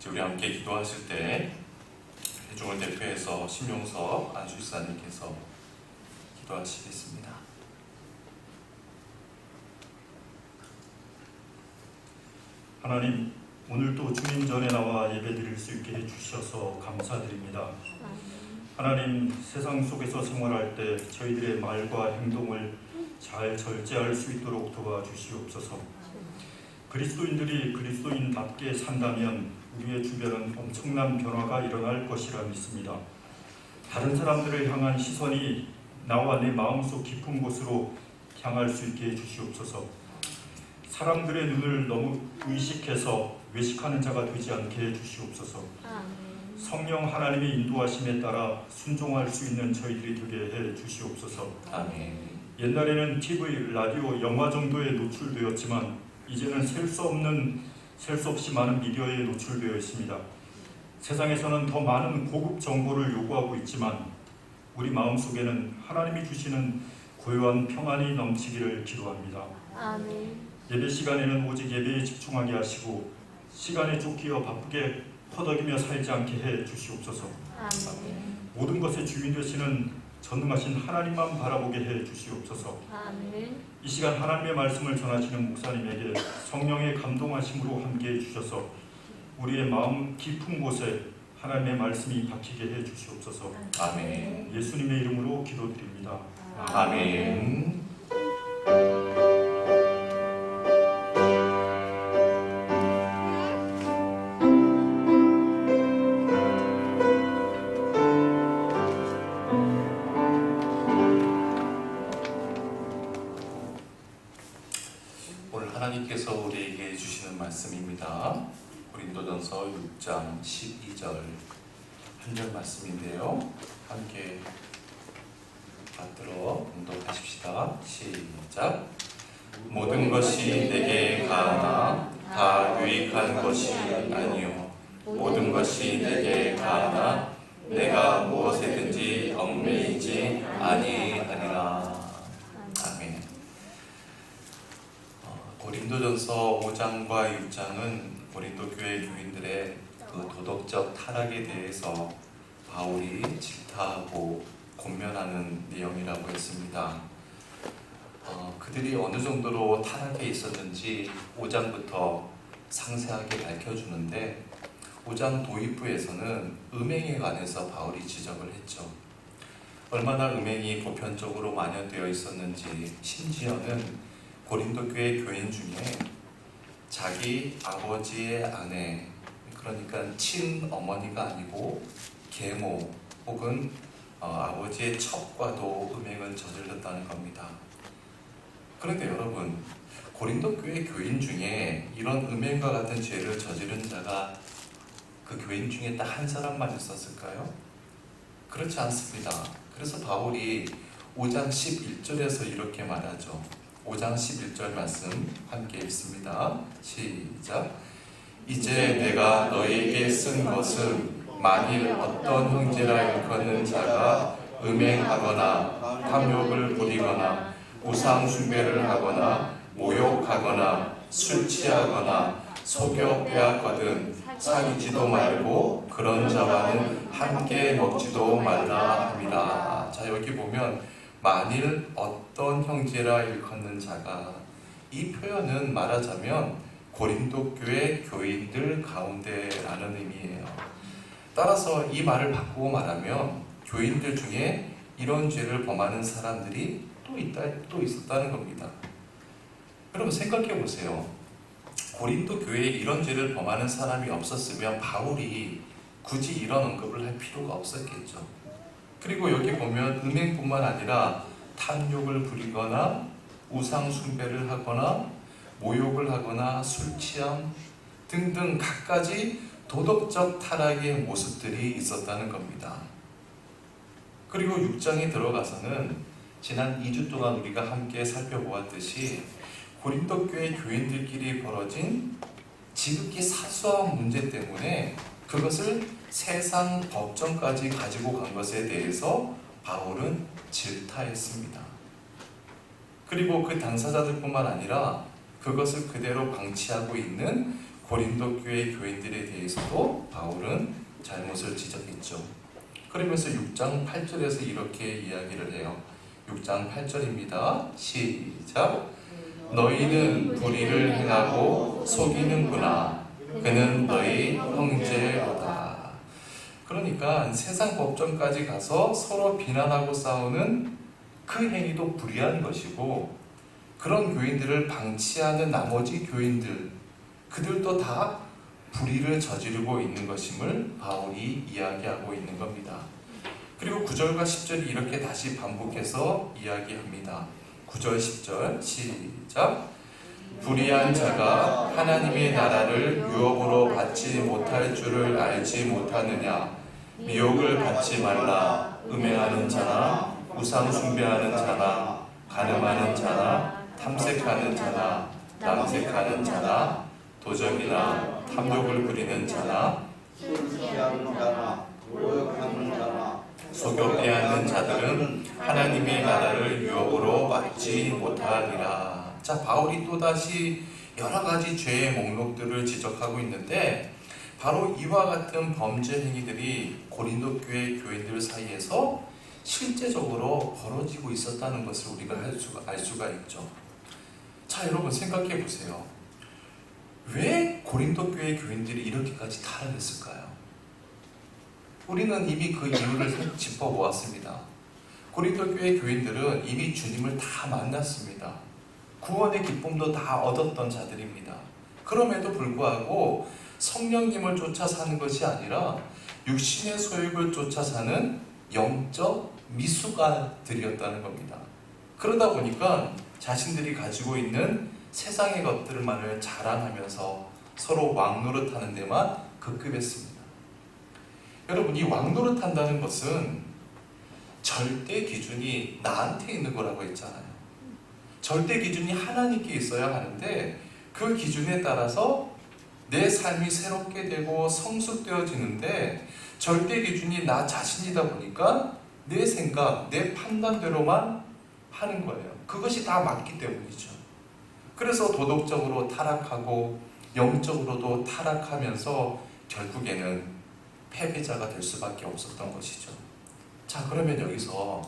우리 함께 기도하실 때 대중을 대표해서 신용석 안수집사님께서 기도하시겠습니다. 하나님, 오늘도 주님 전에 나와 예배드릴 수 있게 해주셔서 감사드립니다. 하나님, 세상 속에서 생활할 때 저희들의 말과 행동을 잘 절제할 수 있도록 도와주시옵소서. 그리스도인들이 그리스도인답게 산다면 우리의 주변은 엄청난 변화가 일어날 것이라 믿습니다. 다른 사람들을 향한 시선이 나와 내 마음속 깊은 곳으로 향할 수 있게 해주시옵소서. 사람들의 눈을 너무 의식해서 외식하는 자가 되지 않게 해주시옵소서. 성령 하나님의 인도하심에 따라 순종할 수 있는 저희들이 되게 해주시옵소서. 아멘. 옛날에는 TV, 라디오, 영화 정도에 노출되었지만 이제는 셀 수 없이 많은 미디어에 노출되어 있습니다. 세상에서는 더 많은 고급 정보를 요구하고 있지만 우리 마음속에는 하나님이 주시는 고요한 평안이 넘치기를 기도합니다. 아멘. 예배 시간에는 오직 예배에 집중하게 하시고 시간에 쫓기어 바쁘게 허덕이며 살지 않게 해 주시옵소서. 아멘. 모든 것의 주인 되시는 전능하신 하나님만 바라보게 해 주시옵소서. 아멘. 이 시간 하나님의 말씀을 전하시는 목사님에게 성령의 감동하심으로 함께해 주셔서 우리의 마음 깊은 곳에 하나님의 말씀이 박히게 해 주시옵소서. 아멘. 예수님의 이름으로 기도드립니다. 아멘. 오늘 하나님께서 우리에게 주시는 말씀입니다. 고린도전서 6장 12절 한 절 말씀인데요. 함께 받들어 공독하십시다. 시작. 모든 것이 내게 가하나 다 유익한 것이 아니요 모든 것이 내게 가하나 내가 무엇에든지 얽매이지 아니하리라. 아멘. 고린도전서 5장과 6장은 고린도 교회 교인들의 그 도덕적 타락에 대해서 바울이 질타하고 권면하는 내용이라고 했습니다. 그들이 어느 정도로 타락해 있었는지 5장부터 상세하게 밝혀주는데 5장 도입부에서는 음행에 관해서 바울이 지적을 했죠. 얼마나 음행이 보편적으로 만연되어 있었는지 심지어는 고린도 교회 교인 중에 자기 아버지의 아내, 그러니까 친어머니가 아니고 계모 혹은 아버지의 첩과도 음행을 저질렀다는 겁니다. 그런데 여러분, 고린도 교회 교인 중에 이런 음행과 같은 죄를 저지른 자가 그 교인 중에 딱 한 사람만 있었을까요? 그렇지 않습니다. 그래서 바울이 5장 11절에서 이렇게 말하죠. 5장 11절 말씀 함께 읽습니다. 시작. 이제 내가 너에게 쓴 것은 만일 어떤 형제라 일컫는 자가 음행하거나 탐욕을 부리거나 우상 숭배를 하거나 모욕하거나 술 취하거나 속여 빼앗거든 사귀지도 말고 그런 자와는 함께 먹지도 말라 함이라. 자, 여기 보면 만일 어떤 형제라 일컫는 자가, 이 표현은 말하자면 고린도 교회 교인들 가운데라는 의미예요. 따라서 이 말을 바꾸고 말하면 교인들 중에 이런 죄를 범하는 사람들이 또 있었다는 겁니다. 여러분 생각해 보세요. 고린도 교회에 이런 죄를 범하는 사람이 없었으면 바울이 굳이 이런 언급을 할 필요가 없었겠죠. 그리고 여기 보면 음행뿐만 아니라 탐욕을 부리거나 우상 숭배를 하거나 모욕을 하거나 술 취함 등등 갖가지 도덕적 타락의 모습들이 있었다는 겁니다. 그리고 6장에 들어가서는 지난 2주 동안 우리가 함께 살펴보았듯이 고린도 교회 교인들끼리 벌어진 지극히 사소한 문제 때문에 그것을 세상 법정까지 가지고 간 것에 대해서 바울은 질타했습니다. 그리고 그 당사자들뿐만 아니라 그것을 그대로 방치하고 있는 고린도 교회 교인들에 대해서도 바울은 잘못을 지적했죠. 그러면서 6장 8절에서 이렇게 이야기를 해요. 6장 8절입니다. 시작. 너희는 불의를 행하고 속이는구나. 그는 너희 형제로다. 그러니까 세상 법정까지 가서 서로 비난하고 싸우는 그 행위도 불의한 것이고, 그런 교인들을 방치하는 나머지 교인들, 그들도 다 불의를 저지르고 있는 것임을 바울이 이야기하고 있는 겁니다. 그리고 9절과 10절이 이렇게 다시 반복해서 이야기합니다. 9절 10절 시작. 불의한 자가 하나님의 나라를 유업으로 받지 못할 줄을 알지 못하느냐. 미혹을 받지 말라. 음행하는 자나 우상 숭배하는 자나 간음하는 자나 탐색하는 자나 남색하는 자나 도적이나 탐욕을 부리는 자나 술취하는 자나 모욕하는 자나 소교대하는 자들은 하나님의 나라를 유업으로 받지 못하리라. 자, 바울이 또다시 여러 가지 죄의 목록들을 지적하고 있는데, 바로 이와 같은 범죄 행위들이 고린도 교회 교인들 사이에서 실제적으로 벌어지고 있었다는 것을 우리가 알 수가 있죠. 자, 여러분 생각해 보세요. 왜 고린도 교회 교인들이 이렇게까지 타락했을까요? 우리는 이미 그 이유를 짚어보았습니다. 고린도 교회 교인들은 이미 주님을 다 만났습니다. 구원의 기쁨도 다 얻었던 자들입니다. 그럼에도 불구하고 성령님을 쫓아 사는 것이 아니라 육신의 소욕을 쫓아 사는 영적 미숙아들이었다는 겁니다. 그러다 보니까 자신들이 가지고 있는 세상의 것들만을 자랑하면서 서로 왕노릇하는 데만 급급했습니다. 여러분, 이 왕노릇한다는 것은 절대 기준이 나한테 있는 거라고 했잖아요. 절대 기준이 하나님께 있어야 하는데, 그 기준에 따라서 내 삶이 새롭게 되고 성숙되어지는데, 절대 기준이 나 자신이다 보니까 내 생각, 내 판단대로만 하는 거예요. 그것이 다 맞기 때문이죠. 그래서 도덕적으로 타락하고 영적으로도 타락하면서 결국에는 패배자가 될 수밖에 없었던 것이죠. 자, 그러면 여기서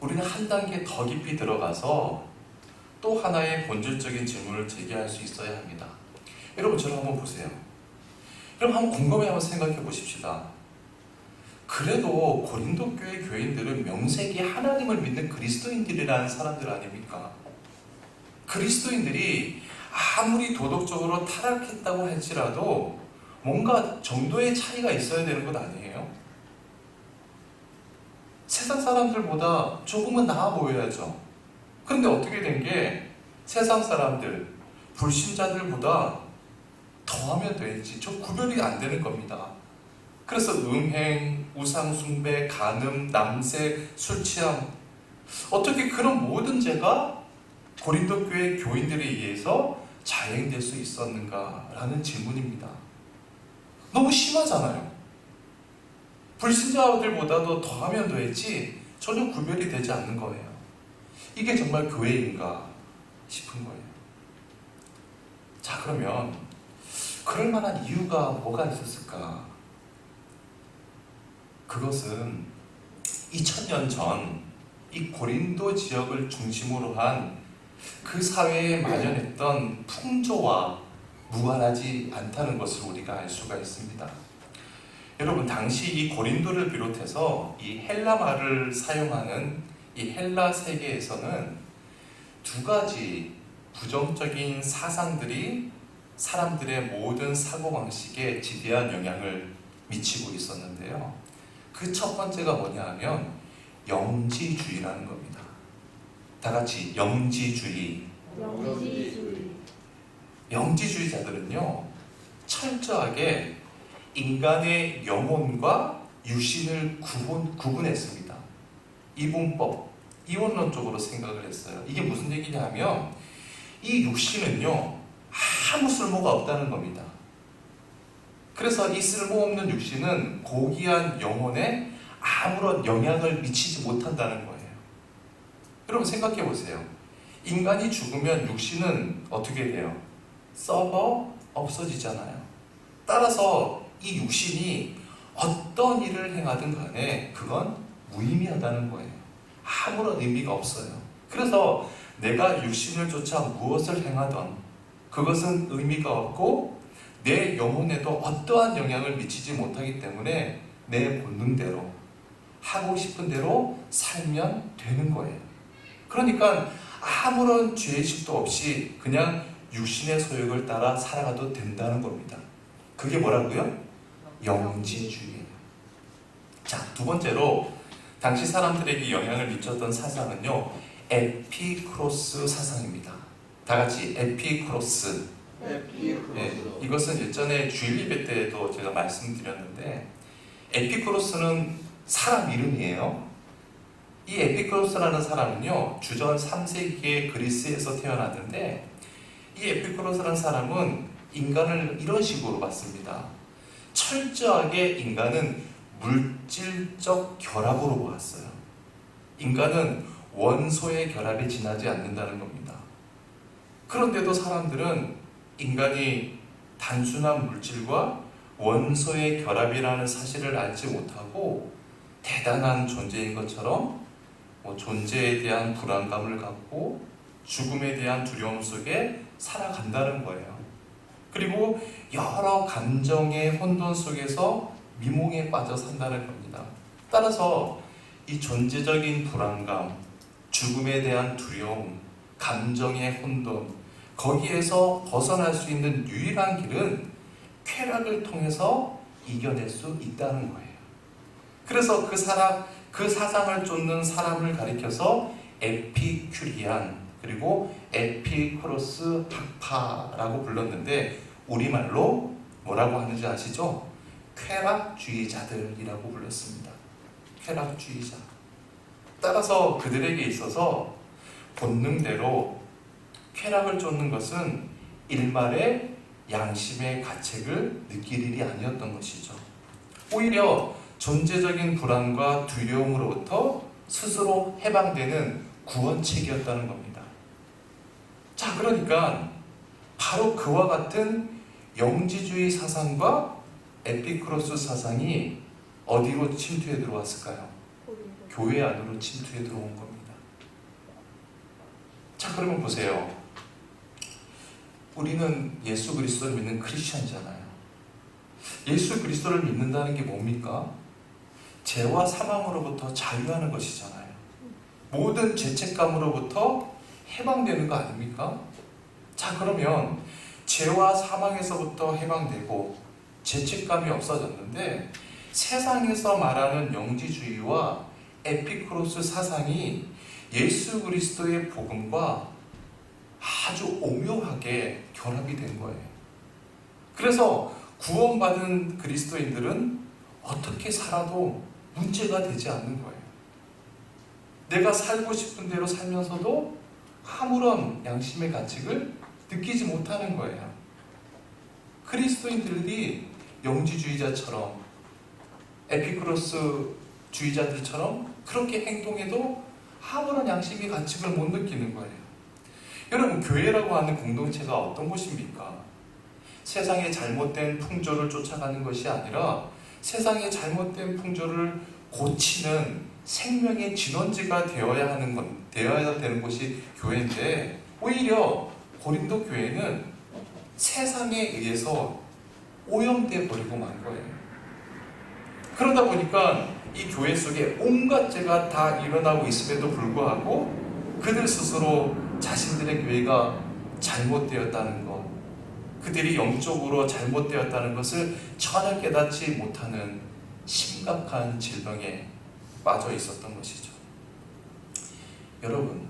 우리는 한 단계 더 깊이 들어가서 또 하나의 본질적인 질문을 제기할 수 있어야 합니다. 여러분, 저를 한번 보세요. 여러분, 한번 곰곰이 한번 생각해 보십시다. 그래도 고린도 교회 교인들은 명색이 하나님을 믿는 그리스도인들이라는 사람들 아닙니까? 그리스도인들이 아무리 도덕적으로 타락했다고 할지라도 뭔가 정도의 차이가 있어야 되는 것 아니에요? 세상 사람들보다 조금은 나아 보여야죠. 그런데 어떻게 된 게 세상 사람들, 불신자들보다 더하면 되지, 저 구별이 안 되는 겁니다. 그래서 음행, 우상숭배, 간음, 남색, 술취함, 어떻게 그런 모든 죄가 고린도 교회 교인들에 의해서 자행될 수 있었는가라는 질문입니다. 너무 심하잖아요. 불신자들보다도 더하면 되지 전혀 구별이 되지 않는 거예요. 이게 정말 교회인가 싶은 거예요. 자, 그러면 그럴 만한 이유가 뭐가 있었을까? 그것은 2000년 전 이 고린도 지역을 중심으로 한 그 사회에 만연했던 풍조와 무관하지 않다는 것을 우리가 알 수가 있습니다. 여러분, 당시 이 고린도를 비롯해서 이 헬라 말을 사용하는 이 헬라 세계에서는 두 가지 부정적인 사상들이 사람들의 모든 사고방식에 지대한 영향을 미치고 있었는데요. 그 첫 번째가 뭐냐 하면 영지주의라는 겁니다. 다 같이 영지주의. 영지주의자들은요, 철저하게 인간의 영혼과 유신을 구분했습니다. 이분법, 이원론적으로 생각을 했어요. 이게 무슨 얘기냐 하면 이 육신은요, 아무 쓸모가 없다는 겁니다. 그래서 이 쓸모없는 육신은 고귀한 영혼에 아무런 영향을 미치지 못한다는 거예요. 여러분 생각해 보세요. 인간이 죽으면 육신은 어떻게 돼요? 썩어 없어지잖아요. 따라서 이 육신이 어떤 일을 행하든 간에 그건 무의미하다는 거예요. 아무런 의미가 없어요. 그래서 내가 육신을 쫓아 무엇을 행하던 그것은 의미가 없고 내 영혼에도 어떠한 영향을 미치지 못하기 때문에 내 본능대로 하고 싶은 대로 살면 되는 거예요. 그러니까 아무런 죄의식도 없이 그냥 육신의 소욕을 따라 살아가도 된다는 겁니다. 그게 뭐라고요? 영지주의예요. 자, 두 번째로 당시 사람들에게 영향을 미쳤던 사상은요, 에피쿠로스 사상입니다. 다 같이 에피쿠로스. 이것은 예전에 주일 예배 때도 제가 말씀드렸는데, 에피쿠로스는 사람 이름이에요. 이 에피쿠로스라는 사람은요, 주전 3세기에 그리스에서 태어났는데, 이 에피쿠로스라는 사람은 인간을 이런 식으로 봤습니다. 철저하게 인간은 물질적 결합으로 보았어요. 인간은 원소의 결합에 지나지 않는다는 겁니다. 그런데도 사람들은 인간이 단순한 물질과 원소의 결합이라는 사실을 알지 못하고 대단한 존재인 것처럼 존재에 대한 불안감을 갖고 죽음에 대한 두려움 속에 살아간다는 거예요. 그리고 여러 감정의 혼돈 속에서 미몽에 빠져 산다는 겁니다. 따라서 이 존재적인 불안감, 죽음에 대한 두려움, 감정의 혼돈, 거기에서 벗어날 수 있는 유일한 길은 쾌락을 통해서 이겨낼 수 있다는 거예요. 그래서 그 사상을 쫓는 사람을 가리켜서 에피큐리안 그리고 에피쿠로스 학파라고 불렀는데 우리말로 뭐라고 하는지 아시죠? 쾌락주의자들이라고 불렀습니다. 쾌락주의자. 따라서 그들에게 있어서 본능대로 쾌락을 쫓는 것은 일말의 양심의 가책을 느낄 일이 아니었던 것이죠. 오히려 존재적인 불안과 두려움으로부터 스스로 해방되는 구원책이었다는 겁니다. 자, 그러니까 바로 그와 같은 영지주의 사상과 에피쿠로스 사상이 어디로 침투해 들어왔을까요? 교회 안으로 침투해 들어온 겁니다. 자, 그러면 보세요. 우리는 예수 그리스도를 믿는 크리스천이잖아요. 예수 그리스도를 믿는다는 게 뭡니까? 죄와 사망으로부터 자유하는 것이잖아요. 모든 죄책감으로부터 해방되는 거 아닙니까? 자, 그러면 죄와 사망에서부터 해방되고 죄책감이 없어졌는데 세상에서 말하는 영지주의와 에피쿠로스 사상이 예수 그리스도의 복음과 아주 오묘하게 결합이 된 거예요. 그래서 구원받은 그리스도인들은 어떻게 살아도 문제가 되지 않는 거예요. 내가 살고 싶은 대로 살면서도 아무런 양심의 가책을 느끼지 못하는 거예요. 그리스도인들이 영지주의자처럼 에피쿠로스 주의자들처럼 그렇게 행동해도 아무런 양심의 가책을 못 느끼는 거예요. 여러분, 교회라고 하는 공동체가 어떤 곳입니까? 세상의 잘못된 풍조를 쫓아가는 것이 아니라 세상의 잘못된 풍조를 고치는 생명의 진원지가 되어야 되는 곳이 교회인데 오히려 고린도 교회는 세상에 의해서 오염돼 버리고 만 거예요. 그러다 보니까 이 교회 속에 온갖 죄가 다 일어나고 있음에도 불구하고 그들 스스로 자신들의 교회가 잘못되었다는 것, 그들이 영적으로 잘못되었다는 것을 전혀 깨닫지 못하는 심각한 질병에 빠져 있었던 것이죠. 여러분,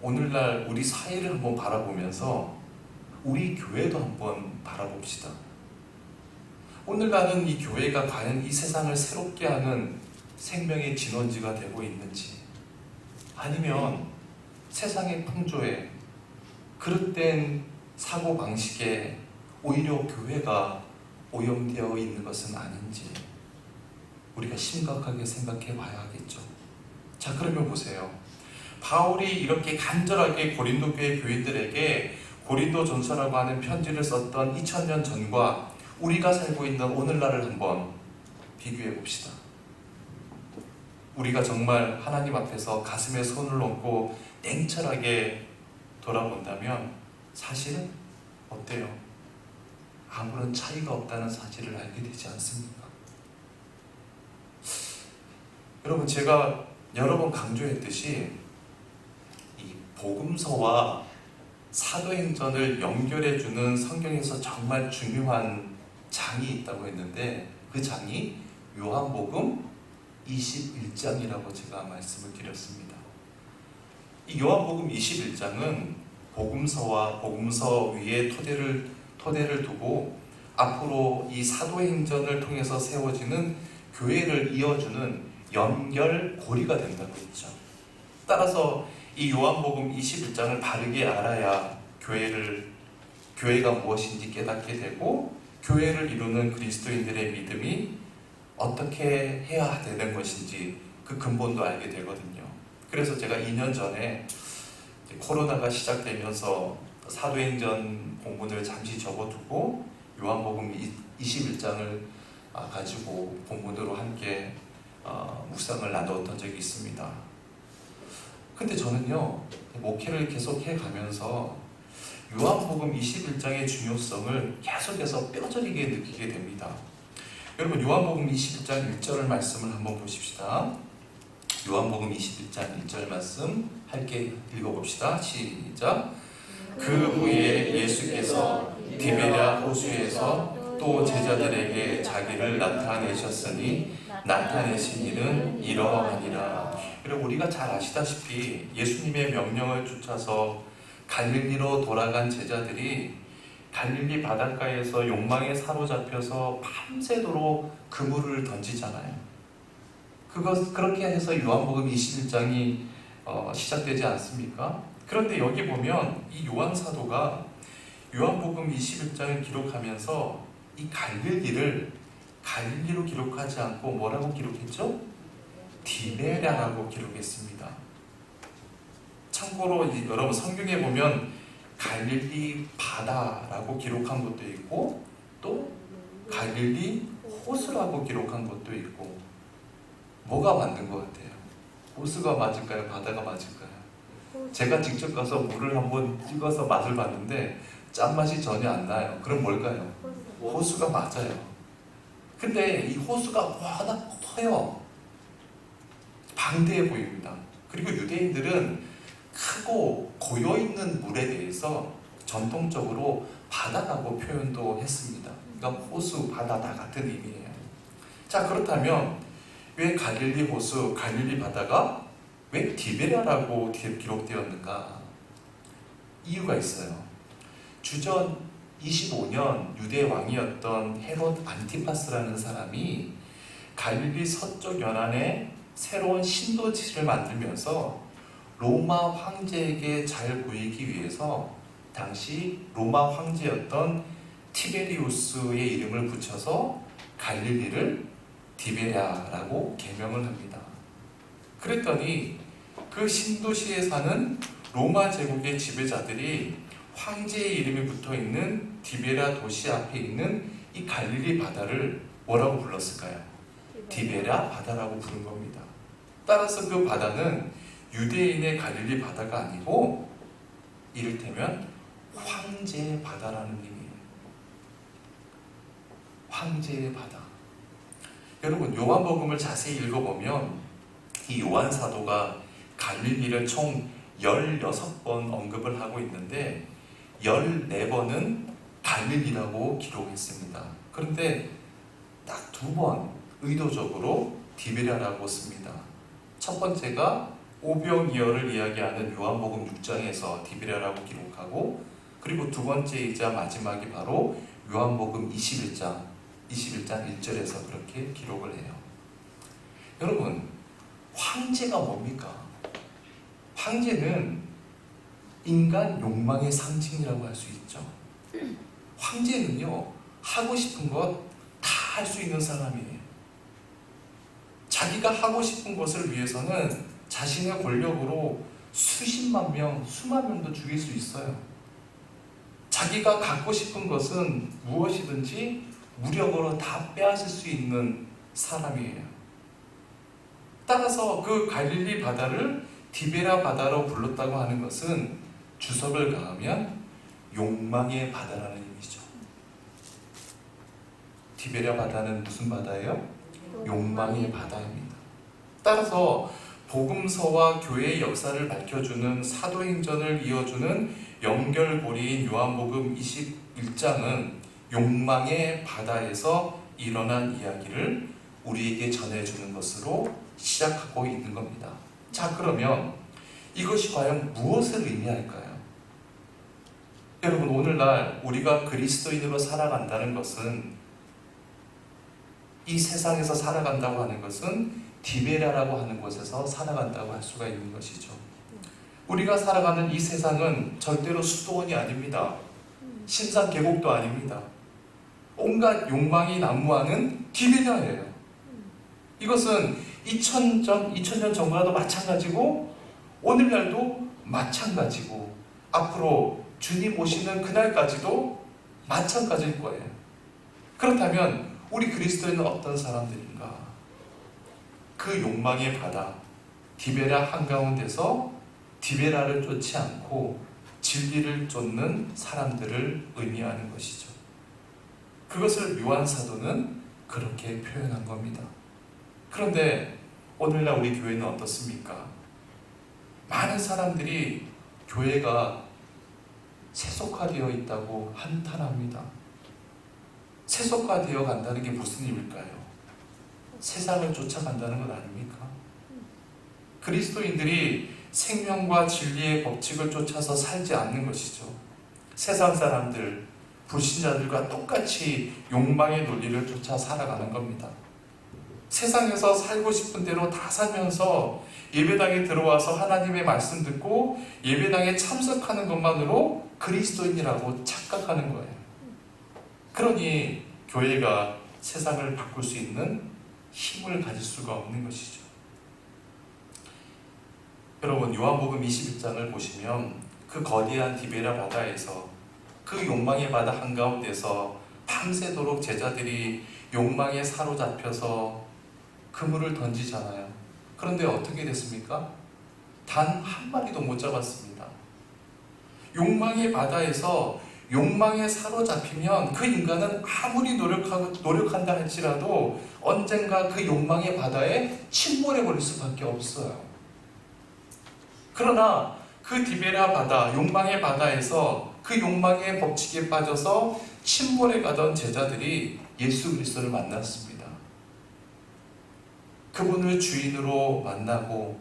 오늘날 우리 사회를 한번 바라보면서 우리 교회도 한번 바라봅시다. 오늘날은 이 교회가 과연 이 세상을 새롭게 하는 생명의 진원지가 되고 있는지, 아니면 세상의 풍조에 그릇된 사고방식에 오히려 교회가 오염되어 있는 것은 아닌지 우리가 심각하게 생각해 봐야 하겠죠. 자, 그러면 보세요. 바울이 이렇게 간절하게 고린도 교회 교인들에게 고린도 전서라고 하는 편지를 썼던 2000년 전과 우리가 살고 있는 오늘날을 한번 비교해 봅시다. 우리가 정말 하나님 앞에서 가슴에 손을 얹고 냉철하게 돌아본다면 사실은 어때요? 아무런 차이가 없다는 사실을 알게 되지 않습니까? 여러분, 제가 여러 번 강조했듯이 이 복음서와 사도행전을 연결해주는 성경에서 정말 중요한 장이 있다고 했는데 그 장이 요한복음 21장이라고 제가 말씀을 드렸습니다. 이 요한복음 21장은 복음서와 복음서 위에 토대를 두고 앞으로 이 사도행전을 통해서 세워지는 교회를 이어주는 연결고리가 된다고 했죠. 따라서 이 요한복음 21장을 바르게 알아야 교회가 무엇인지 깨닫게 되고 교회를 이루는 그리스도인들의 믿음이 어떻게 해야 되는 것인지 그 근본도 알게 되거든요. 그래서 제가 2년 전에 코로나가 시작되면서 사도행전 본문을 잠시 접어두고 요한복음 21장을 가지고 본문으로 함께 묵상을 나누었던 적이 있습니다. 근데 저는요, 목회를 계속 해가면서 요한복음 21장의 중요성을 계속해서 뼈저리게 느끼게 됩니다. 여러분, 요한복음 21장 1절 말씀을 한번 보십시다. 요한복음 21장 1절 말씀 함께 읽어봅시다. 시작. 그 후에 예수께서 디베랴 호수에서 또 제자들에게 자기를 나타내셨으니 나타내신 일은 이러하니라. 그리고 우리가 잘 아시다시피 예수님의 명령을 쫓아서 갈릴리로 돌아간 제자들이 갈릴리 바닷가에서 욕망에 사로잡혀서 밤새도록 그물을 던지잖아요. 그렇게 해서 요한복음 21장이 시작되지 않습니까? 그런데 여기 보면 이 요한 사도가 요한복음 21장을 기록하면서 이 갈릴리로 기록하지 않고 뭐라고 기록했죠? 디베랴라고 기록했습니다. 참고로 여러분 성경에 보면 갈릴리 바다라고 기록한 것도 있고 또 갈릴리 호수라고 기록한 것도 있고 뭐가 맞는 것 같아요? 호수가 맞을까요? 바다가 맞을까요? 제가 직접 가서 물을 한번 찍어서 맛을 봤는데 짠맛이 전혀 안 나요. 그럼 뭘까요? 호수가 맞아요. 근데 이 호수가 워낙 커요. 방대해 보입니다. 그리고 유대인들은 크고 고여있는 물에 대해서 전통적으로 바다라고 표현도 했습니다. 그러니까 호수, 바다 다 같은 의미예요. 자, 그렇다면 왜 갈릴리 호수, 갈릴리 바다가 왜 디베랴라고 기록되었는가? 이유가 있어요. 주전 25년 유대 왕이었던 헤롯 안티파스라는 사람이 갈릴리 서쪽 연안에 새로운 신도시를 만들면서 로마 황제에게 잘 보이기 위해서 당시 로마 황제였던 티베리우스의 이름을 붙여서 갈릴리를 디베랴라고 개명을 합니다. 그랬더니 그 신도시에 사는 로마 제국의 지배자들이 황제의 이름이 붙어있는 디베랴 도시 앞에 있는 이 갈릴리 바다를 뭐라고 불렀을까요? 디베랴 바다라고 부른 겁니다. 따라서 그 바다는 유대인의 갈릴리 바다가 아니고 이를테면 황제의 바다라는 의미예요. 황제의 바다. 여러분, 요한복음을 자세히 읽어보면 이 요한 사도가 갈릴리를 총 16번 언급을 하고 있는데 14번은 갈릴리라고 기록했습니다. 그런데 딱 2번 의도적으로 디베랴라고 씁니다. 첫 번째가 오병이어를 이야기하는 요한복음 6장에서 디베랴라고 기록하고 그리고 두 번째이자 마지막이 바로 요한복음 21장 1절에서 그렇게 기록을 해요. 여러분, 황제가 뭡니까? 황제는 인간 욕망의 상징이라고 할 수 있죠. 황제는요, 하고 싶은 것 다 할 수 있는 사람이에요. 자기가 하고 싶은 것을 위해서는 자신의 권력으로 수십만 명, 수만 명도 죽일 수 있어요. 자기가 갖고 싶은 것은 무엇이든지 무력으로 다 빼앗을 수 있는 사람이에요. 따라서 그 갈릴리 바다를 디베라 바다로 불렀다고 하는 것은 주석을 가하면 욕망의 바다라는 의미죠. 디베라 바다는 무슨 바다예요? 욕망의 바다입니다. 따라서 복음서와 교회의 역사를 밝혀주는 사도행전을 이어주는 연결고리인 요한복음 21장은 욕망의 바다에서 일어난 이야기를 우리에게 전해주는 것으로 시작하고 있는 겁니다. 자, 그러면 이것이 과연 무엇을 의미할까요? 여러분, 오늘날 우리가 그리스도인으로 살아간다는 것은, 이 세상에서 살아간다고 하는 것은 디베라라고 하는 곳에서 살아간다고 할 수가 있는 것이죠. 우리가 살아가는 이 세상은 절대로 수도원이 아닙니다. 신상계곡도 아닙니다. 온갖 욕망이 난무하는 디베라예요. 이것은 2000년 전과도 마찬가지고 오늘날도 마찬가지고 앞으로 주님 오시는 그날까지도 마찬가지일 거예요. 그렇다면 우리 그리스도인은 어떤 사람들인가? 그 욕망의 바다 디베라 한가운데서 디베라를 쫓지 않고 진리를 쫓는 사람들을 의미하는 것이죠. 그것을 요한 사도는 그렇게 표현한 겁니다. 그런데 오늘날 우리 교회는 어떻습니까? 많은 사람들이 교회가 세속화되어 있다고 한탄합니다. 세속화되어 간다는 게 무슨 의미일까요? 세상을 쫓아간다는 것 아닙니까? 그리스도인들이 생명과 진리의 법칙을 쫓아서 살지 않는 것이죠. 세상 사람들, 불신자들과 똑같이 욕망의 논리를 쫓아 살아가는 겁니다. 세상에서 살고 싶은 대로 다 살면서 예배당에 들어와서 하나님의 말씀 듣고 예배당에 참석하는 것만으로 그리스도인이라고 착각하는 거예요. 그러니 교회가 세상을 바꿀 수 있는 힘을 가질 수가 없는 것이죠. 여러분, 요한복음 21장을 보시면 그 거대한 디베라 바다에서, 그 욕망의 바다 한가운데서 밤새도록 제자들이 욕망에 사로잡혀서 그물을 던지잖아요. 그런데 어떻게 됐습니까? 단 한 마리도 못 잡았습니다. 욕망의 바다에서 욕망에 사로잡히면 그 인간은 아무리 노력한다 할지라도 언젠가 그 욕망의 바다에 침몰해 버릴 수밖에 없어요. 그러나 그 디베라 바다, 욕망의 바다에서 그 욕망의 법칙에 빠져서 침몰해 가던 제자들이 예수 그리스도를 만났습니다. 그분을 주인으로 만나고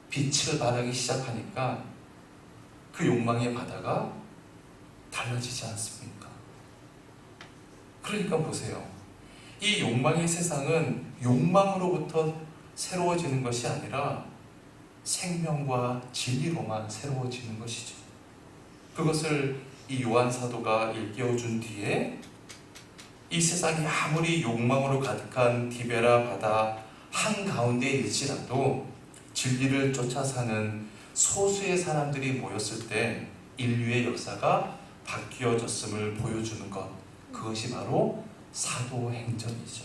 빛을 발하기 시작하니까 그 욕망의 바다가 달라지지 않습니까? 그러니까 보세요. 이 욕망의 세상은 욕망으로부터 새로워지는 것이 아니라 생명과 진리로만 새로워지는 것이죠. 그것을 이 요한 사도가 일깨워준 뒤에 이 세상이 아무리 욕망으로 가득한 디베라 바다 한가운데에 일지라도 진리를 쫓아 사는 소수의 사람들이 모였을 때 인류의 역사가 바뀌어졌음을 보여주는 것, 그것이 바로 사도행전이죠.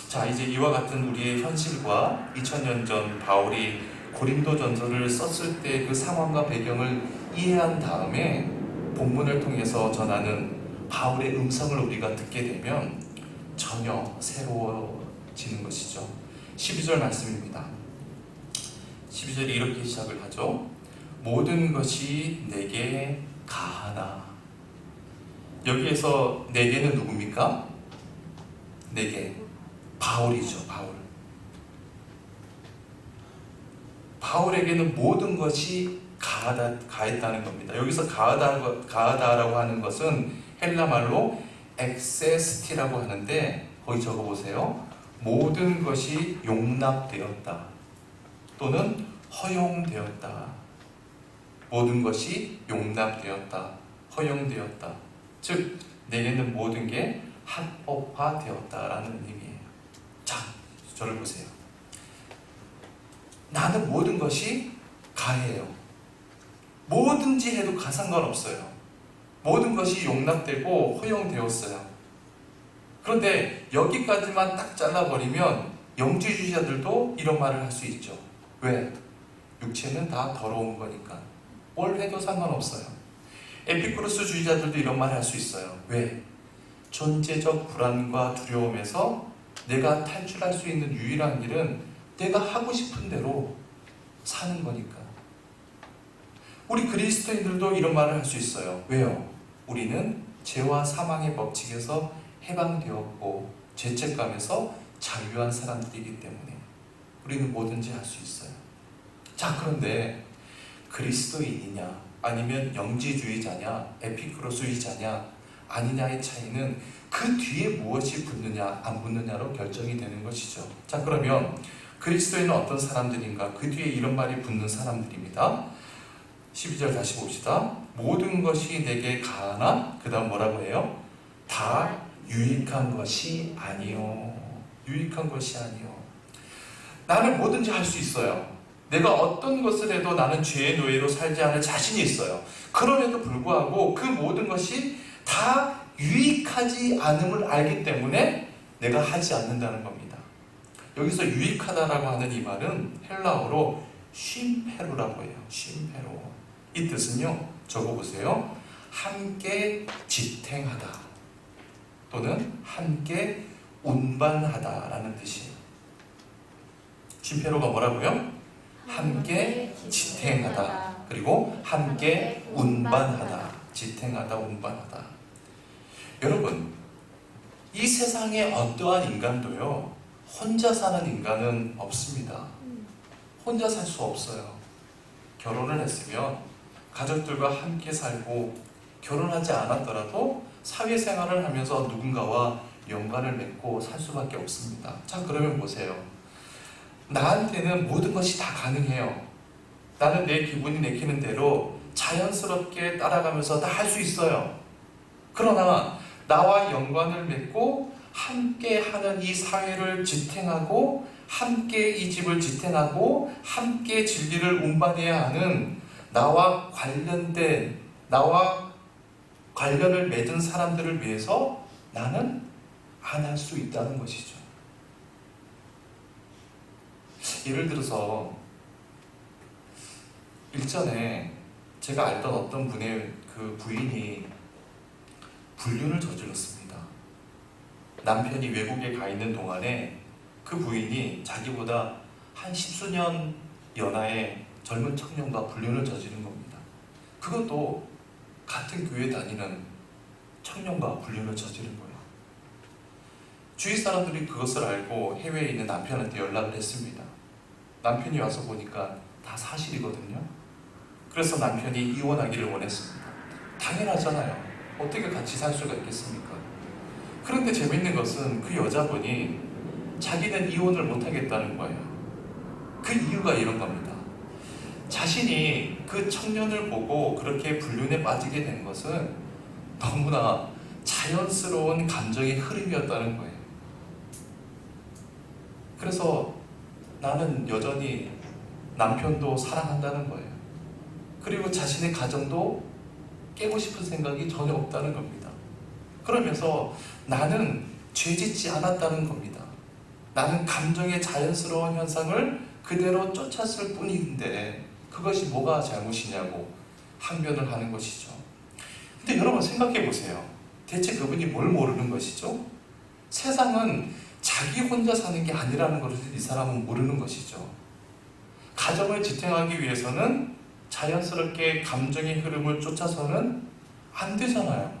자, 이제 이와 같은 우리의 현실과 2000년 전 바울이 고린도전서를 썼을 때 그 상황과 배경을 이해한 다음에 본문을 통해서 전하는 바울의 음성을 우리가 듣게 되면 전혀 새로워지는 것이죠. 12절 말씀입니다. 12절이 이렇게 시작을 하죠. 모든 것이 내게 가하나. 여기에서 내게는 누굽니까? 내게 바울이죠. 바울에게는 모든 것이 가했다는 겁니다. 여기서 가하다라고 하는 것은 헬라 말로 엑세스티라고 하는데, 거기 적어보세요. 모든 것이 용납되었다 또는 허용되었다. 모든 것이 용납되었다, 허용되었다. 즉 내게는 모든 게 합법화되었다라는 의미예요. 자, 저를 보세요. 나는 모든 것이 가해요. 뭐든지 해도 상관없어요. 모든 것이 용납되고 허용되었어요. 그런데 여기까지만 딱 잘라버리면 영지주의자들도 이런 말을 할 수 있죠. 왜? 육체는 다 더러운 거니까 뭘 해도 상관없어요. 에피쿠로스주의자들도 이런 말을 할 수 있어요. 왜? 존재적 불안과 두려움에서 내가 탈출할 수 있는 유일한 길은 내가 하고 싶은 대로 사는 거니까. 우리 그리스도인들도 이런 말을 할 수 있어요. 왜요? 우리는 죄와 사망의 법칙에서 해방되었고 죄책감에서 자유한 사람들이기 때문에 우리는 뭐든지 할 수 있어요. 자, 그런데 그리스도인이냐 아니면 영지주의자냐 에피쿠로스주의자냐 아니냐의 차이는 그 뒤에 무엇이 붙느냐 안 붙느냐로 결정이 되는 것이죠. 자, 그러면 그리스도인은 어떤 사람들인가? 그 뒤에 이런 말이 붙는 사람들입니다. 12절 다시 봅시다. 모든 것이 내게 가하나 그 다음 뭐라고 해요? 다 유익한 것이 아니요. 유익한 것이 아니요. 나는 뭐든지 할 수 있어요. 내가 어떤 것을 해도 나는 죄의 노예로 살지 않을 자신이 있어요. 그럼에도 불구하고 그 모든 것이 다 유익하지 않음을 알기 때문에 내가 하지 않는다는 겁니다. 여기서 유익하다라고 하는 이 말은 헬라어로 쉼페루라고 해요. 쉼페루. 이 뜻은요, 적어보세요. 함께 지탱하다 또는 함께 운반하다라는 뜻이에요. 쉼페루가 뭐라고요? 함께 지탱하다 그리고 함께 운반하다. 지탱하다, 운반하다. 여러분, 이 세상에 어떠한 인간도요 혼자 사는 인간은 없습니다. 혼자 살 수 없어요. 결혼을 했으면 가족들과 함께 살고, 결혼하지 않았더라도 사회생활을 하면서 누군가와 연관을 맺고 살 수밖에 없습니다. 자, 그러면 보세요. 나한테는 모든 것이 다 가능해요. 나는 내 기분이 내키는 대로 자연스럽게 따라가면서 다 할 수 있어요. 그러나 나와 연관을 맺고 함께 하는 이 사회를 지탱하고 함께 이 집을 지탱하고 함께 진리를 운반해야 하는 나와 관련을 맺은 사람들을 위해서 나는 안 할 수 있다는 것이죠. 예를 들어서 일전에 제가 알던 어떤 분의 그 부인이 불륜을 저질렀습니다. 남편이 외국에 가 있는 동안에 그 부인이 자기보다 한 10수년 연하의 젊은 청년과 불륜을 저지른 겁니다. 그것도 같은 교회 다니는 청년과 불륜을 저지른 거예요. 주위 사람들이 그것을 알고 해외에 있는 남편한테 연락을 했습니다. 남편이 와서 보니까 다 사실이거든요. 그래서 남편이 이혼하기를 원했습니다. 당연하잖아요. 어떻게 같이 살 수가 있겠습니까? 그런데 재밌는 것은 그 여자분이 자기는 이혼을 못하겠다는 거예요. 그 이유가 이런 겁니다. 자신이 그 청년을 보고 그렇게 불륜에 빠지게 된 것은 너무나 자연스러운 감정의 흐름이었다는 거예요. 그래서 나는 여전히 남편도 사랑한다는 거예요. 그리고 자신의 가정도 깨고 싶은 생각이 전혀 없다는 겁니다. 그러면서 나는 죄짓지 않았다는 겁니다. 나는 감정의 자연스러운 현상을 그대로 쫓았을 뿐인데 그것이 뭐가 잘못이냐고 항변을 하는 것이죠. 근데 여러분 생각해 보세요. 대체 그분이 뭘 모르는 것이죠? 세상은 자기 혼자 사는 게 아니라는 것을 이 사람은 모르는 것이죠. 가정을 지탱하기 위해서는 자연스럽게 감정의 흐름을 쫓아서는 안 되잖아요.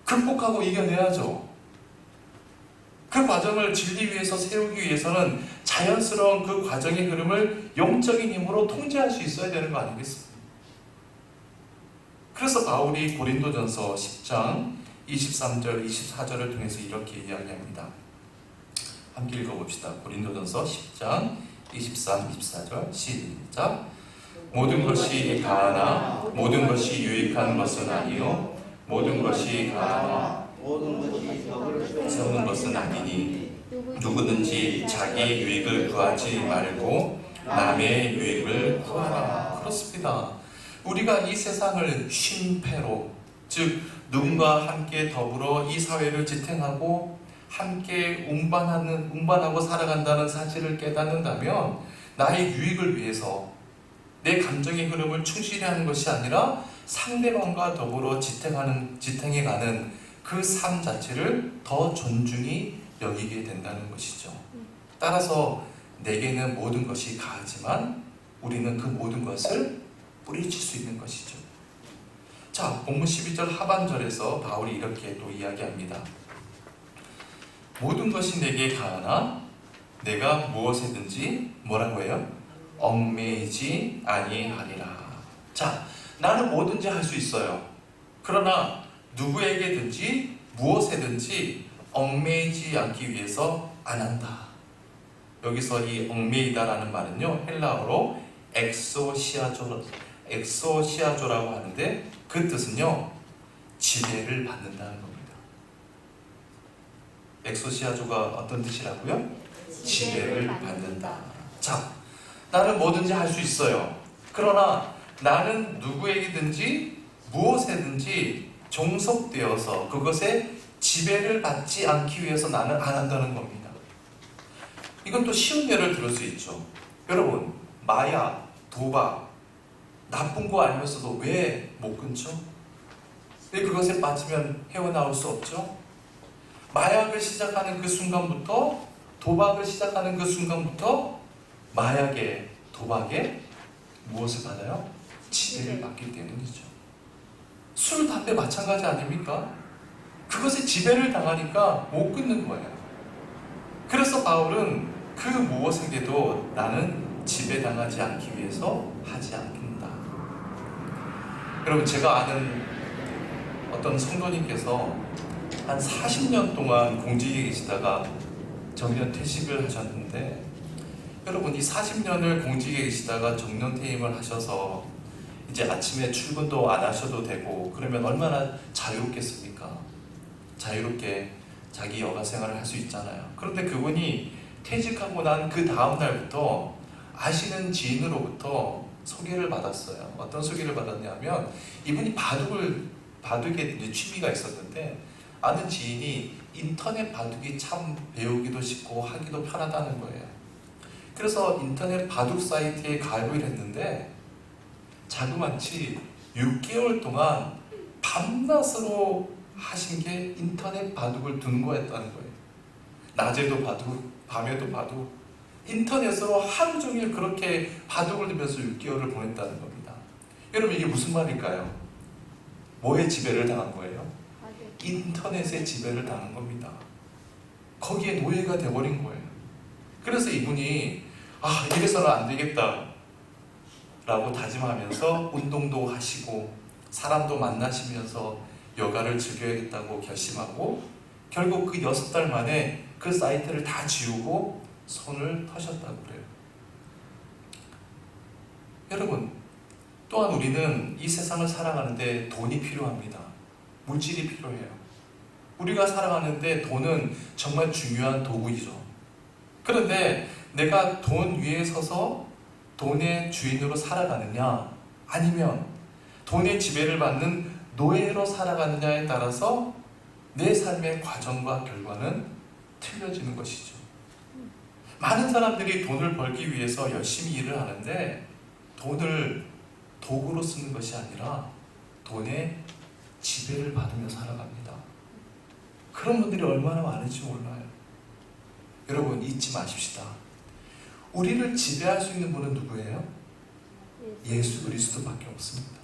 극복하고 이겨내야죠. 그 과정을 진리 위에서 세우기 위해서는 자연스러운 그 과정의 흐름을 영적인 힘으로 통제할 수 있어야 되는 거 아니겠습니까? 그래서 바울이 고린도전서 10장 23절, 24절을 통해서 이렇게 이야기합니다. 함께 읽어봅시다. 고린도전서 10장 23, 24절 시작. 모든 것이 가하나 모든 것이 유익한 것은 아니요 모든 것이 가하나 모든 것이 세우는 것은 아니니 누구든지 자기의 유익을 구하지 말고 남의 유익을 구하라. 그렇습니다. 우리가 이 세상을 쉼패로, 즉 누군가 함께 더불어 이 사회를 지탱하고 함께 운반하고 살아간다는 사실을 깨닫는다면 나의 유익을 위해서 내 감정의 흐름을 충실히 하는 것이 아니라 상대방과 더불어 지탱해가는 그 삶 자체를 더 존중히 여기게 된다는 것이죠. 따라서 내게는 모든 것이 가하지만 우리는 그 모든 것을 뿌리칠 수 있는 것이죠. 자, 본문 12절 하반절에서 바울이 이렇게 또 이야기합니다. 모든 것이 내게 가하나 내가 무엇이든지 뭐라고 해요? 얽매이지 아니하리라. 자, 나는 뭐든지 할 수 있어요. 그러나 누구에게든지 무엇에든지 얽매이지 않기 위해서 안 한다. 여기서 이 얽매이다라는 말은요, 헬라어로 엑소시아조라고 하는데 그 뜻은요, 지배를 받는다는 겁니다. 엑소시아조가 어떤 뜻이라고요? 지배를 받는다. 자, 나는 뭐든지 할 수 있어요. 그러나 나는 누구에게든지 무엇에든지 종속되어서 그것에 지배를 받지 않기 위해서 나는 안 한다는 겁니다. 이건 또 쉬운 예를 들을 수 있죠. 여러분, 마약, 도박, 나쁜 거 알면서도 왜 못 끊죠? 왜 그것에 빠지면 헤어나올 수 없죠? 마약을 시작하는 그 순간부터, 도박을 시작하는 그 순간부터 마약에, 도박에 무엇을 받아요? 지배를 받기 때문이죠. 술, 담배 마찬가지 아닙니까? 그것에 지배를 당하니까 못 끊는 거예요. 그래서 바울은 그 무엇에게도 나는 지배당하지 않기 위해서 하지 않는다. 여러분, 제가 아는 어떤 성도님께서 한 40년 동안 공직에 계시다가 정년퇴직을 하셨는데, 여러분, 이 40년을 공직에 계시다가 정년퇴임을 하셔서 이제 아침에 출근도 안 하셔도 되고 그러면 얼마나 자유롭겠습니까? 자유롭게 자기 여가 생활을 할 수 있잖아요. 그런데 그분이 퇴직하고 난 그 다음 날부터 아시는 지인으로부터 소개를 받았어요. 어떤 소개를 받았냐면, 이분이 바둑에 이제 취미가 있었는데, 아는 지인이 인터넷 바둑이 참 배우기도 쉽고 하기도 편하다는 거예요. 그래서 인터넷 바둑 사이트에 가입을 했는데 자그마치 6개월 동안 밤낮으로 하신 게 인터넷 바둑을 두는 거였다는 거예요. 낮에도 바둑, 밤에도 바둑, 인터넷으로 하루 종일 그렇게 바둑을 두면서 6개월을 보냈다는 겁니다. 여러분, 이게 무슨 말일까요? 뭐에 지배를 당한 거예요? 인터넷에 지배를 당한 겁니다. 거기에 노예가 돼버린 거예요. 그래서 이분이 이래서는 안 되겠다 라고 다짐하면서 운동도 하시고 사람도 만나시면서 여가를 즐겨야겠다고 결심하고 결국 그 6달 만에 그 사이트를 다 지우고 손을 터셨다고 그래요. 여러분, 또한 우리는 이 세상을 살아가는데 돈이 필요합니다. 물질이 필요해요. 우리가 살아가는데 돈은 정말 중요한 도구이죠. 그런데 내가 돈 위에 서서 돈의 주인으로 살아가느냐, 아니면 돈의 지배를 받는 노예로 살아가느냐에 따라서 내 삶의 과정과 결과는 틀려지는 것이죠. 많은 사람들이 돈을 벌기 위해서 열심히 일을 하는데 돈을 도구로 쓰는 것이 아니라 돈의 지배를 받으며 살아갑니다. 그런 분들이 얼마나 많은지 몰라요. 여러분, 잊지 마십시다. 우리를 지배할 수 있는 분은 누구예요? 예수 그리스도밖에 없습니다.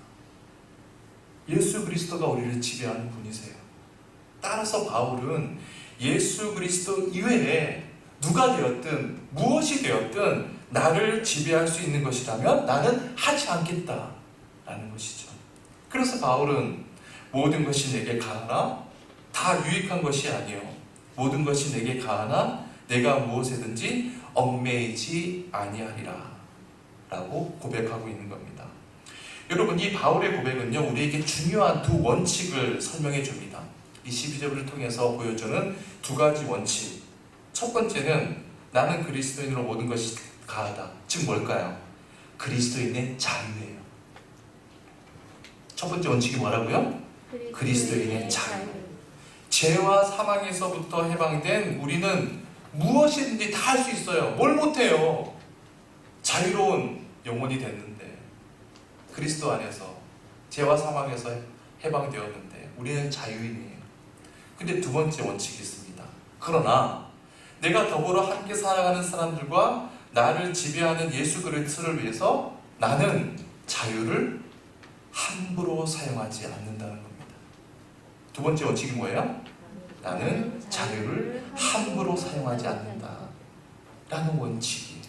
예수 그리스도가 우리를 지배하는 분이세요. 따라서 바울은 예수 그리스도 이외에 누가 되었든 무엇이 되었든 나를 지배할 수 있는 것이라면 나는 하지 않겠다라는 것이죠. 그래서 바울은 모든 것이 내게 가하나 다 유익한 것이 아니요 모든 것이 내게 가하나 내가 무엇에든지 얽매이지 아니하리라 라고 고백하고 있는 겁니다. 여러분, 이 바울의 고백은요, 우리에게 중요한 두 원칙을 설명해 줍니다. 이 12절을 통해서 보여주는 두 가지 원칙. 첫 번째는 나는 그리스도인으로 모든 것이 가하다. 즉 뭘까요? 그리스도인의 자유예요. 첫 번째 원칙이 뭐라고요? 그리스도인의 자유. 죄와 사망에서부터 해방된 우리는 무엇이든지 다 할 수 있어요. 뭘 못해요? 자유로운 영혼이 됐는데, 그리스도 안에서 죄와 사망에서 해방되었는데 우리는 자유인이에요. 근데 두 번째 원칙이 있습니다. 그러나 내가 더불어 함께 살아가는 사람들과 나를 지배하는 예수 그리스도를 위해서 나는 자유를 함부로 사용하지 않는다는 겁니다. 두 번째 원칙이 뭐예요? 나는 자유를 함부로 사용하지 않는다 라는 원칙이에요.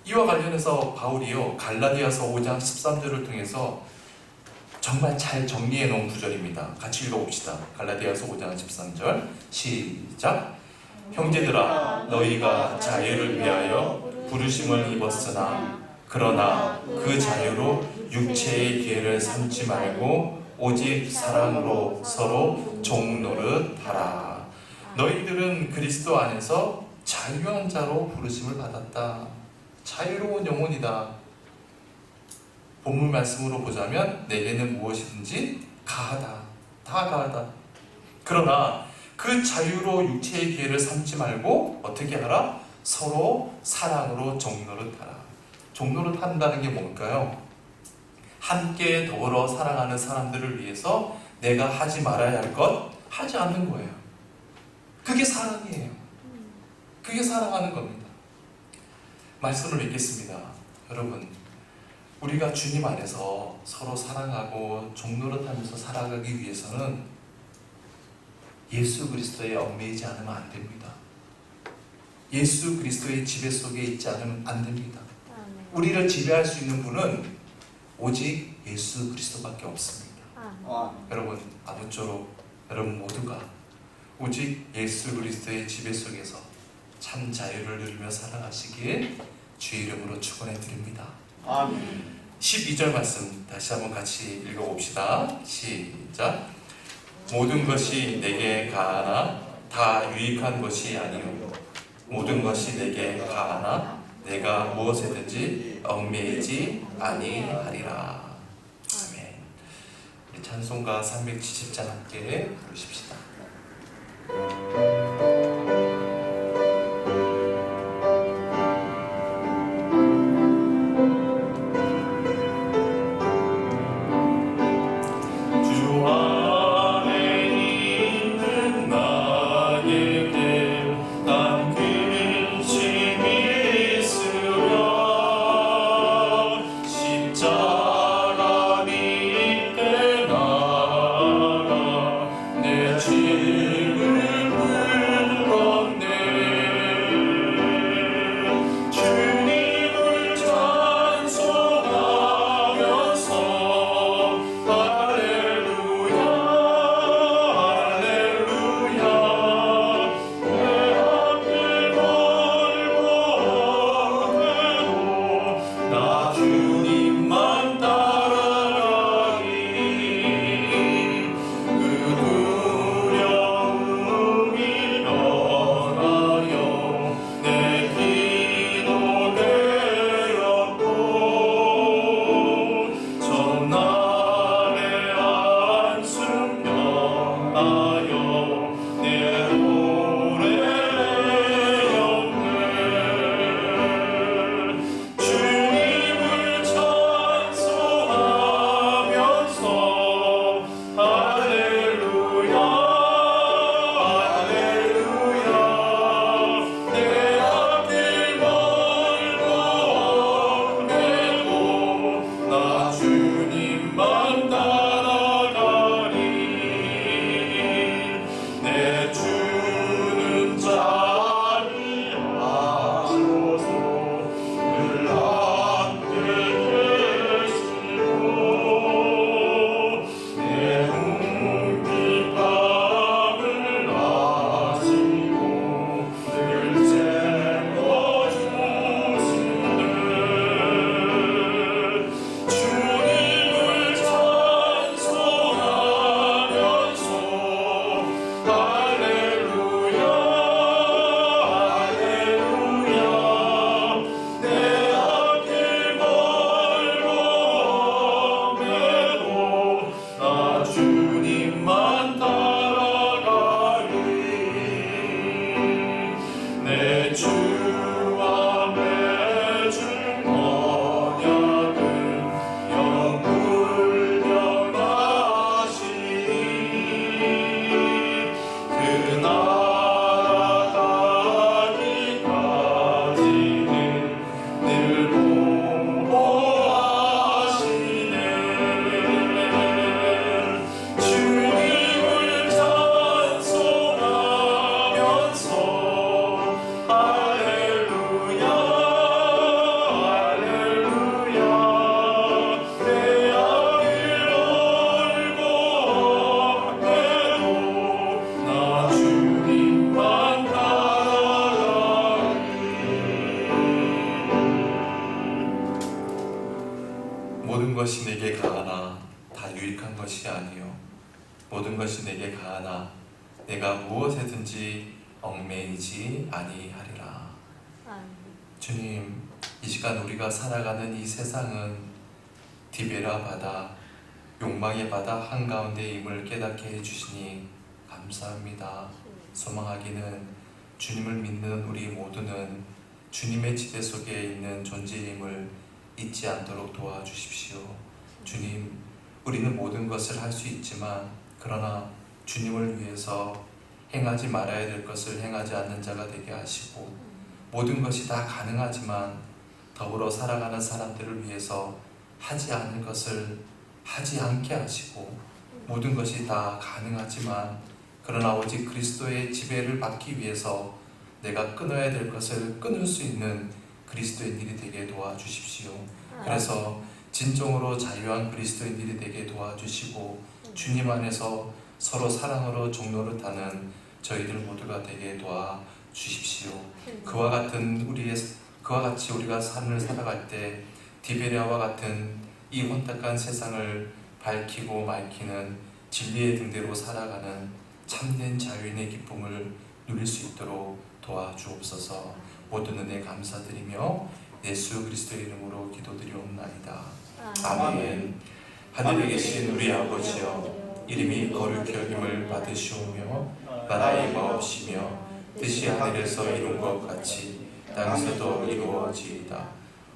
이와 관련해서 바울이요, 갈라디아서 5장 13절을 통해서 정말 잘 정리해 놓은 구절입니다. 같이 읽어봅시다. 갈라디아서 5장 13절 시작. 형제들아, 너희가 자유를 위하여 부르심을 입었으나 그러나 그 자유로 육체의 기회를 삼지 말고 오직 사랑으로 서로 종노릇하라. 너희들은 그리스도 안에서 자유한 자로 부르심을 받았다. 자유로운 영혼이다. 본문 말씀으로 보자면 내게는 무엇이든지 가하다. 다 가하다. 그러나 그 자유로 육체의 기회를 삼지 말고 어떻게 하라? 서로 사랑으로 종노릇하라. 종노릇 한다는 게 뭘까요? 함께 더불어 살아가는 사람들을 위해서 내가 하지 말아야 할 것 하지 않는 거예요. 그게 사랑이에요. 그게 사랑하는 겁니다. 말씀을 읽겠습니다. 여러분, 우리가 주님 안에서 서로 사랑하고 종노릇하면서 살아가기 위해서는 예수 그리스도에 얽매이지 않으면 안 됩니다. 예수 그리스도의 지배 속에 있지 않으면 안 됩니다. 우리를 지배할 수 있는 분은 오직 예수 그리스도밖에 없습니다. 여러분, 아무쪼록 여러분 모두가 오직 예수 그리스도의 지배 속에서 참 자유를 누리며 살아가시길 주의 이름으로 축원해 드립니다. 아멘. 12절 말씀 다시 한번 같이 읽어봅시다. 시작. 모든 것이 내게 가하나 다 유익한 것이 아니요 모든 것이 내게 가하나 내가 무엇에든지 얽매이지 아니하리라. 아멘. 우리 찬송가 370장 함께 부르십시다. 주님만 따라가리 그 두려움 모든 것이 내게 가하나 내가 무엇에든지 얽매이지 아니하리라. 아멘. 주님, 이 시간 우리가 살아가는 이 세상은 디베라 바다, 욕망의 바다 한가운데임을 깨닫게 해주시니 감사합니다. 소망하기는 주님을 믿는 우리 모두는 주님의 지대 속에 있는 존재임을 잊지 않도록 도와주십시오. 주님, 우리는 모든 것을 할 수 있지만 그러나 주님을 위해서 행하지 말아야 될 것을 행하지 않는 자가 되게 하시고, 모든 것이 다 가능하지만 더불어 살아가는 사람들을 위해서 하지 않을 것을 하지 않게 하시고, 모든 것이 다 가능하지만 그러나 오직 그리스도의 지배를 받기 위해서 내가 끊어야 될 것을 끊을 수 있는 그리스도인들이 되게 도와주십시오. 그래서 진정으로 자유한 그리스도인들이 되게 도와주시고, 주님 안에서 서로 사랑으로 종노릇하는 저희들 모두가 되게 도와주십시오. 그와 같이 우리가 삶을 살아갈 때 디베랴와 같은 이 혼탁한 세상을 밝히고 맑히는 진리의 등대로 살아가는 참된 자유인의 기쁨을 누릴 수 있도록 도와주옵소서. 모든 은혜 감사드리며 예수 그리스도의 이름으로 기도드리옵나이다. 아멘. 하늘에 계신 우리 아버지여, 이름이 거룩히 여김을 받으시오며 나라의 마옵시며 뜻이 하늘에서 이룬 것 같이 땅에서도 이루어지이다.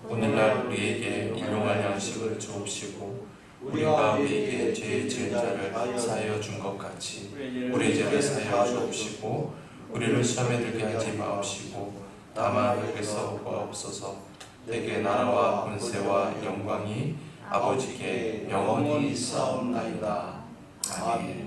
오늘날 우리에게 일용할 양식을 주옵시고 우리가 우리에게 죄 지은 자를 사하여 준 것 같이 우리 죄를 사하여 주옵시고 우리를 시험에 들게 하지 마옵시고 다만 악에서 구하옵소서. 대개 나라와 권세와 영광이 아버지께 영원히 있사옵나이다. 아멘.